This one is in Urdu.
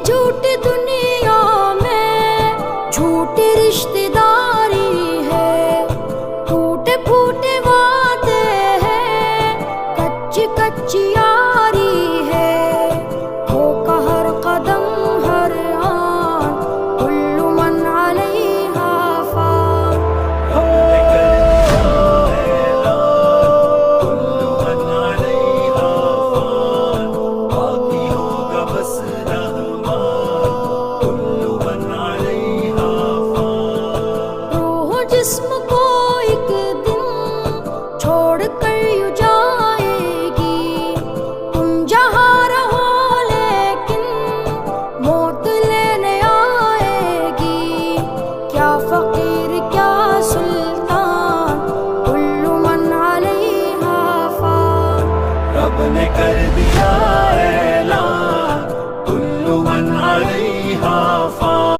جھوٹی دنیا میں جھوٹی رشتے داری ہے، ٹوٹے پھوٹے وعدے ہیں، کچی کچی یاری ہے، دھوکا ہر قدم ہر آن، کل من علیہا فان۔ جسم کو ایک دن چھوڑ کر یوں جائے گی، تم جہاں رہو لیکن موت لینے آئے گی، کیا فقیر کیا سلطان، کل من علیہا فان۔ رب نے کر دیا اعلان، کل من علیہا